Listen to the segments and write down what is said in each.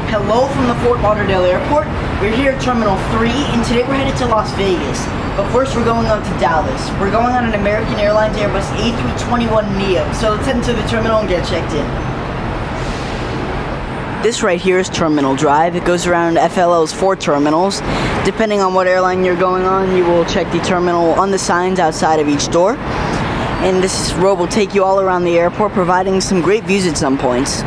Hello from the Fort Lauderdale Airport. We're here at Terminal 3, and today we're headed to Las Vegas. But first we're going on to Dallas. We're going on an American Airlines Airbus A321neo. So let's head into the terminal and get checked in. This right here is Terminal Drive. It goes around FLL's 4 terminals. Depending on what airline you're going on, you will check the terminal on the signs outside of each door. And this road will take you all around the airport, providing some great views at some points.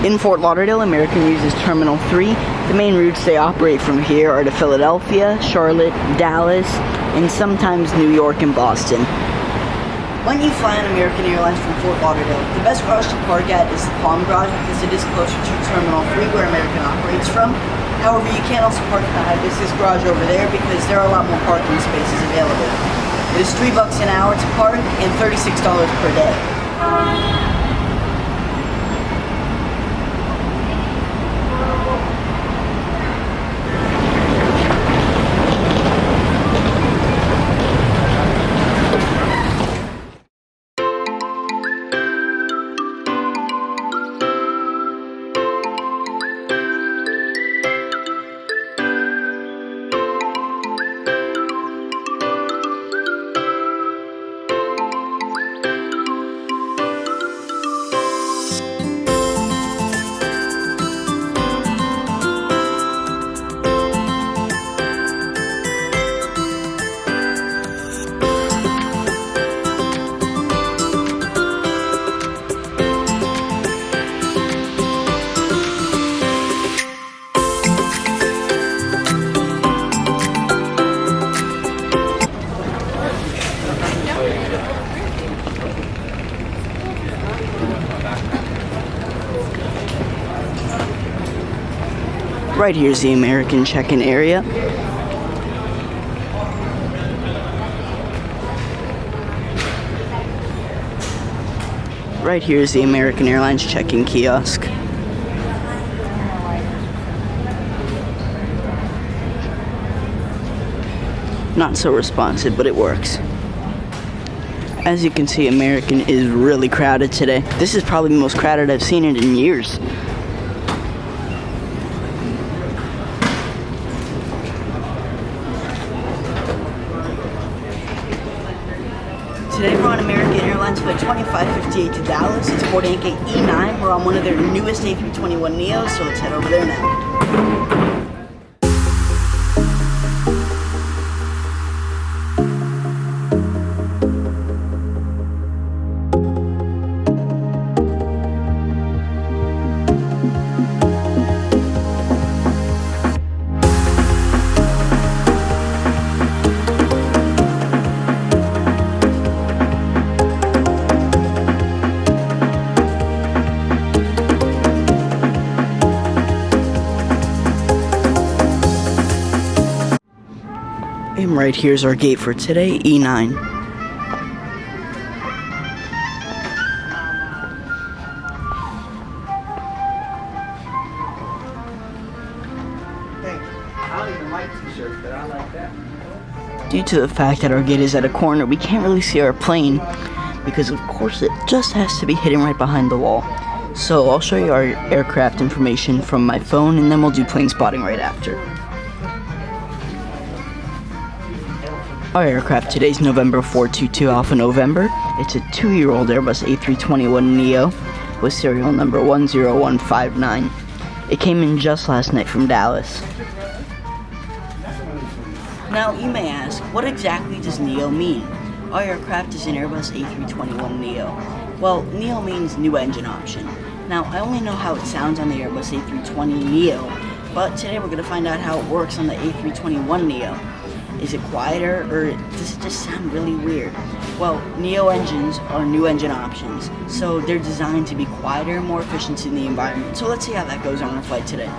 In Fort Lauderdale, American uses Terminal 3. The main routes they operate from here are to Philadelphia, Charlotte, Dallas, and sometimes New York and Boston. When you fly on American Airlines from Fort Lauderdale, the best garage to park at is the Palm Garage because it is closer to Terminal 3 where American operates from. However, you can also park in the Hibiscus Garage over there because there are a lot more parking spaces available. It is $3 an hour to park and $36 per day. Right here's the American check-in area. Right here's the American Airlines check-in kiosk. Not so responsive, but it works. As you can see, American is really crowded today. This is probably the most crowded I've seen it in years. Today we're on American Airlines flight 2558 to Dallas. It's boarding gate E9. We're on one of their newest A321neos, so let's head over there now. And right here's our gate for today, E9. Due to the fact that our gate is at a corner, we can't really see our plane because of course it just has to be hidden right behind the wall. So I'll show you our aircraft information from my phone and then we'll do plane spotting right after. Our aircraft today is November 422 Alpha November. It's a 2-year-old Airbus A321neo with serial number 10159. It came in just last night from Dallas. Now you may ask, what exactly does neo mean? Our aircraft is an Airbus A321neo. Well, neo means new engine option. Now I only know how it sounds on the Airbus A320neo, but today we're going to find out how it works on the A321neo. Is it quieter, or does it just sound really weird? Well, neo engines are new engine options, so they're designed to be quieter and more efficient in the environment. So let's see how that goes on our flight today.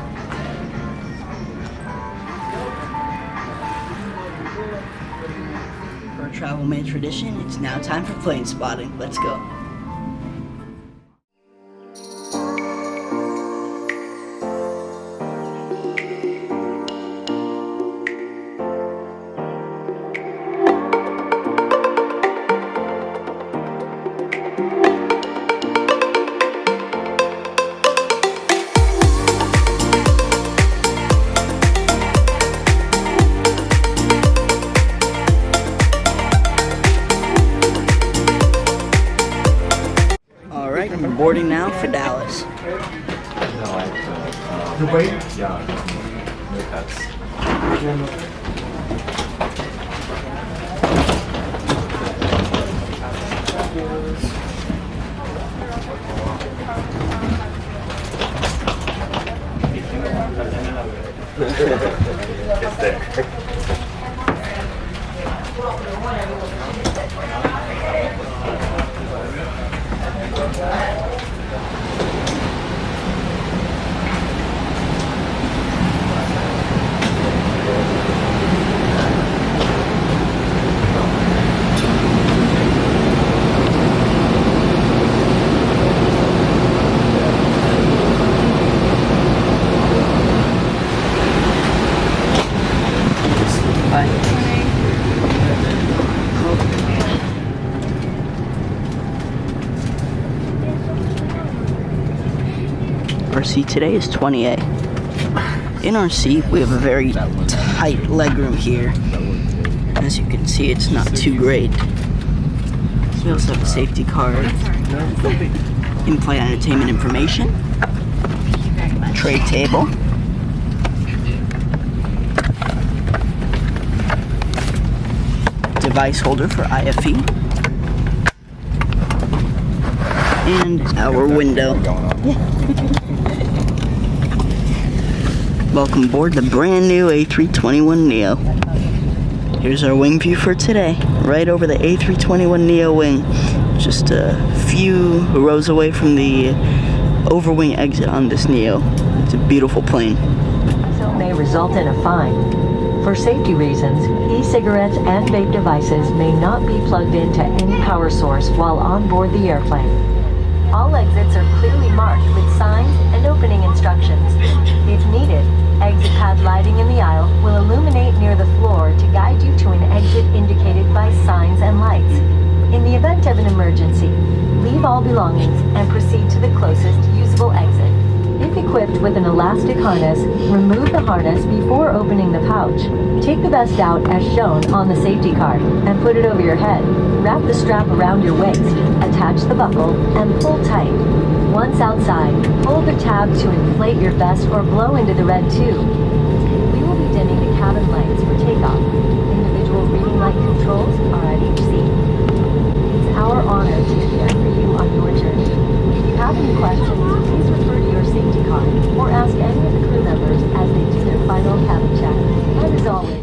For a travel man tradition, it's now time for plane spotting. Let's go. The weight? Yeah, no cuts. Yeah, no. It's there. Our seat today is 20A. In our seat, we have a very tight legroom here. As you can see, it's not too great. We also have a safety card, in-flight entertainment information, tray table, device holder for IFE, and our window. Welcome aboard the brand new A321neo. Here's our wing view for today, right over the A321neo wing, just a few rows away from the overwing exit on this neo. It's a beautiful plane. So may result in a fine. For safety reasons, e-cigarettes and vape devices may not be plugged into any power source while on board the airplane. All exits are clearly marked with signs and opening instructions. If needed, exit pad lighting in the aisle will illuminate near the floor to guide you to an exit indicated by signs and lights. In the event of an emergency, leave all belongings and proceed to the closest usable exit. If equipped with an elastic harness, remove the harness before opening the pouch. Take the vest out as shown on the safety card and put it over your head. Wrap the strap around your waist, attach the buckle, and pull tight. Once outside, hold the tab to inflate your vest or blow into the red tube. We will be dimming the cabin lights for takeoff. Individual reading light controls are at each seat. It's our honor to care for you on your journey. If you have any questions, please refer to your safety card or ask any of the crew members as they do their final cabin check. And as always,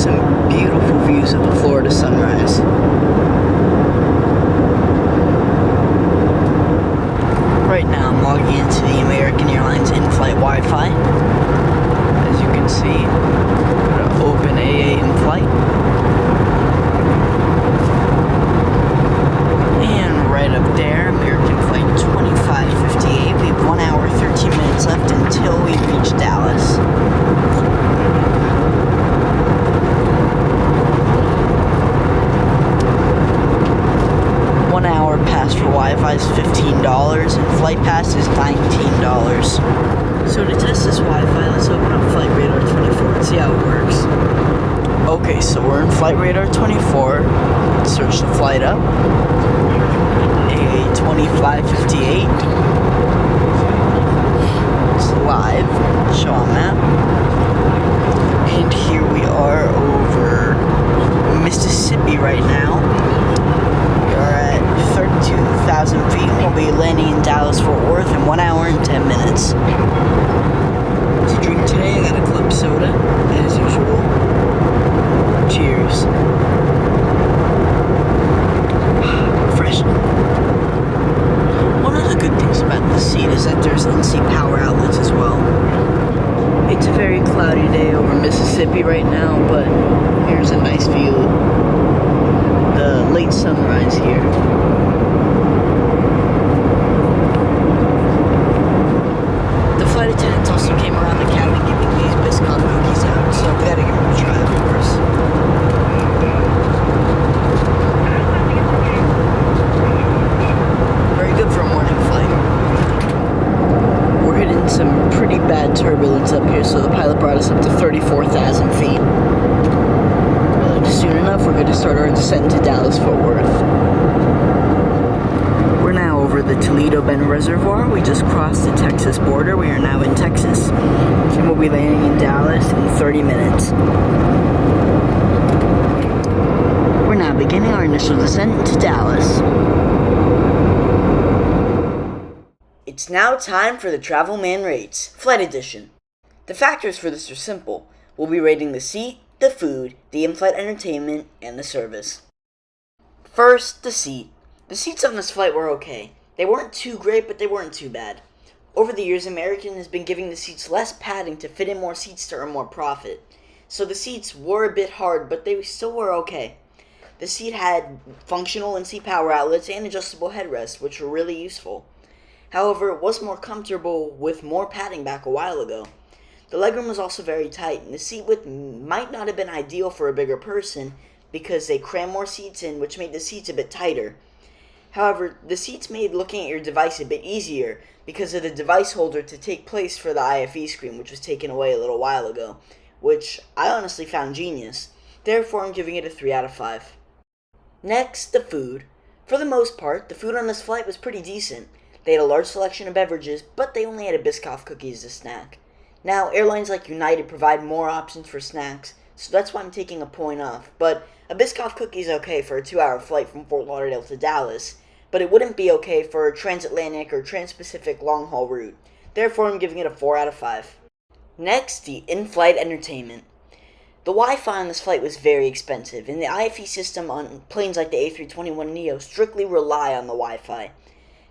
some beautiful views of the Florida sunrise. Right now I'm logging into the American Airlines in-flight Wi-Fi. As you can see, I'm gonna open AA in-flight. And right up there, American flight 2558. We have 1 hour, 13 minutes left until we reach Dallas. 1 hour pass for Wi-Fi is $15 and flight pass is $19. So to test this Wi-Fi, let's open up Flight Radar 24 and see how it works. Okay, so we're in Flight Radar 24. Let's search the flight up. A2558. It's live. Show on map. And here we are over Mississippi right now. We are at 32,000 feet and we'll be landing in Dallas, Fort Worth in 1 hour and 10 minutes. To drink today, I got a club soda, as usual. Cheers. Refreshing. One of the good things about this seat is that there's in-seat power outlets as well. It's a very cloudy day over Mississippi right now, but here's a nice view. The late sunrise here. The flight attendants also came around the cabin giving these Biscoff cookies out, so we gotta give them a try, of course. Very good for a morning flight. We're hitting some pretty bad turbulence up here, so the pilot brought us up to 34,000 feet. Soon enough, we're going to start our descent to Dallas, Fort Worth. We're now over the Toledo Bend Reservoir. We just crossed the Texas border. We are now in Texas. And we'll be landing in Dallas in 30 minutes. We're now beginning our initial descent to Dallas. It's now time for the Travel Man Rates, Flight Edition. The factors for this are simple. We'll be rating the seat, the food, the in-flight entertainment, and the service. First, the seat. The seats on this flight were okay. They weren't too great, but they weren't too bad. Over the years, American has been giving the seats less padding to fit in more seats to earn more profit. So the seats were a bit hard, but they still were okay. The seat had functional in-seat power outlets and adjustable headrests, which were really useful. However, it was more comfortable with more padding back a while ago. The legroom was also very tight, and the seat width might not have been ideal for a bigger person because they crammed more seats in, which made the seats a bit tighter. However, the seats made looking at your device a bit easier because of the device holder to take place for the IFE screen, which was taken away a little while ago, which I honestly found genius. Therefore, I'm giving it a 3 out of 5. Next, the food. For the most part, the food on this flight was pretty decent. They had a large selection of beverages, but they only had a Biscoff cookie as a snack. Now, airlines like United provide more options for snacks, so that's why I'm taking a point off. But a Biscoff cookie is okay for a 2-hour flight from Fort Lauderdale to Dallas, but it wouldn't be okay for a transatlantic or trans-Pacific long-haul route. Therefore, I'm giving it a 4 out of 5. Next, the in-flight entertainment. The Wi-Fi on this flight was very expensive, and the IFE system on planes like the A321neo strictly rely on the Wi-Fi.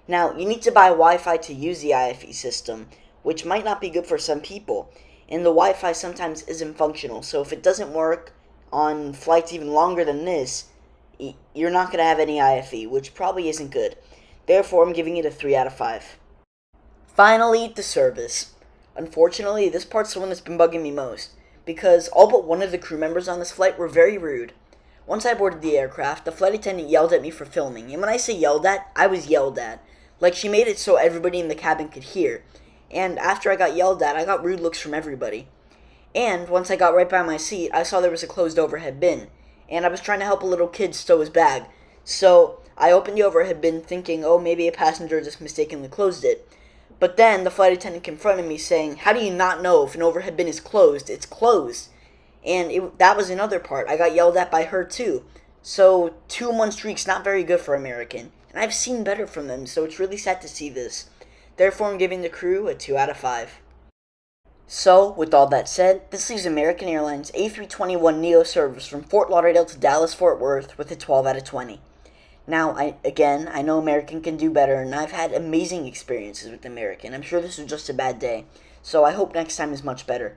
Now, you need to buy Wi-Fi to use the IFE system, which might not be good for some people, and the Wi-Fi sometimes isn't functional, so if it doesn't work on flights even longer than this, you're not going to have any IFE, which probably isn't good. Therefore, I'm giving it a 3 out of 5. Finally, the service. Unfortunately, this part's the one that's been bugging me most, because all but one of the crew members on this flight were very rude. Once I boarded the aircraft, the flight attendant yelled at me for filming, and when I say yelled at, I was yelled at. Like, she made it so everybody in the cabin could hear. And after I got yelled at, I got rude looks from everybody. And once I got right by my seat, I saw there was a closed overhead bin. And I was trying to help a little kid stow his bag. So I opened the overhead bin thinking, oh, maybe a passenger just mistakenly closed it. But then the flight attendant confronted me saying, how do you not know if an overhead bin is closed? It's closed. And that was another part. I got yelled at by her too. So 2-in-1 streak's not very good for American. And I've seen better from them, so it's really sad to see this. Therefore, I'm giving the crew a 2 out of 5. So, with all that said, this leaves American Airlines A321 Neo service from Fort Lauderdale to Dallas-Fort Worth with a 12 out of 20. Now, I know American can do better, and I've had amazing experiences with American. I'm sure this was just a bad day, so I hope next time is much better.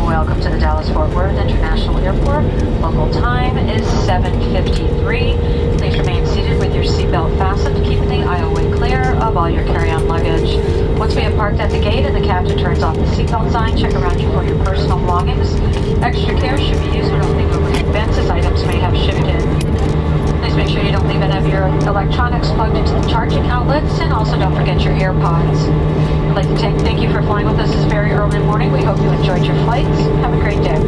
Welcome to the Dallas-Fort Worth International Airport. Local time is 7:53. Please remain seated with your seatbelt fastened, keeping the aisleway clear of all your carry-on luggage. Once we have parked at the gate and the captain turns off the seatbelt sign, check around you for your personal belongings. Extra care should be used when opening overhead bins, as items may have shifted. Please make sure you don't leave any of your electronics plugged into the charging outlets, and also don't forget your AirPods. I'd like to thank you for flying with us this very early morning. We hope you enjoyed your flights. Have a great day.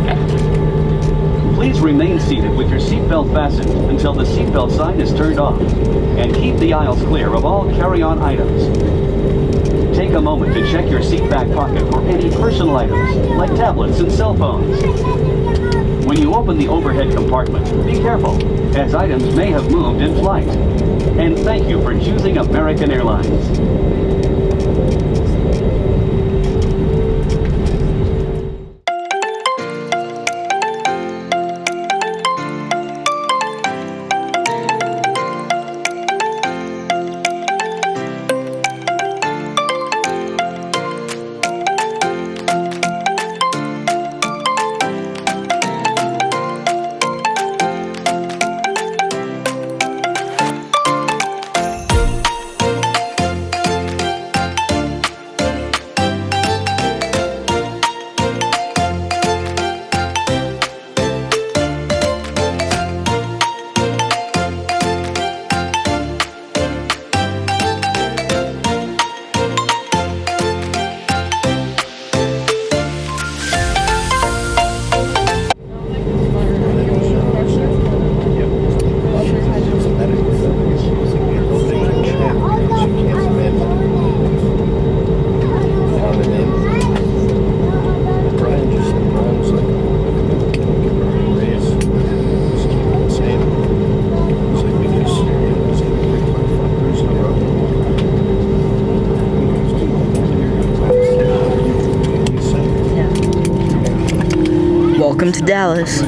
Please remain seated with your seatbelt fastened until the seatbelt sign is turned off, and keep the aisles clear of all carry-on items. Take a moment to check your seat back pocket for any personal items, like tablets and cell phones. When you open the overhead compartment, be careful, as items may have moved in flight. And thank you for choosing American Airlines. Welcome to Dallas.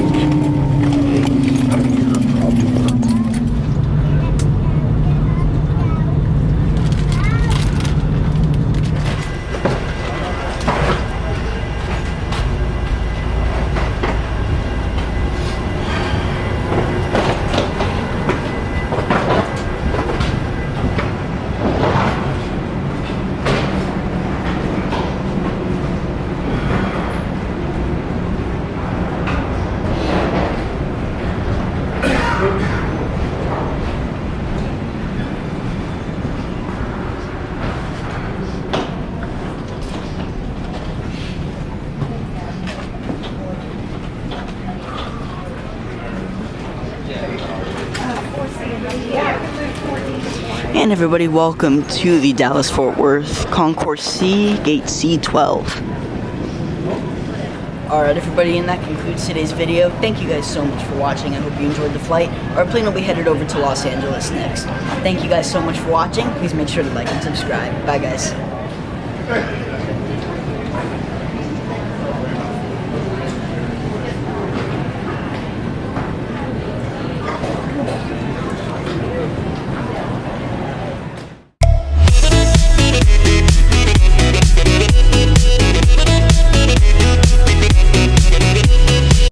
And everybody, welcome to the Dallas-Fort Worth Concourse C, Gate C12. Alright everybody, and that concludes today's video. Thank you guys so much for watching. I hope you enjoyed the flight. Our plane will be headed over to Los Angeles next. Thank you guys so much for watching. Please make sure to like and subscribe. Bye guys.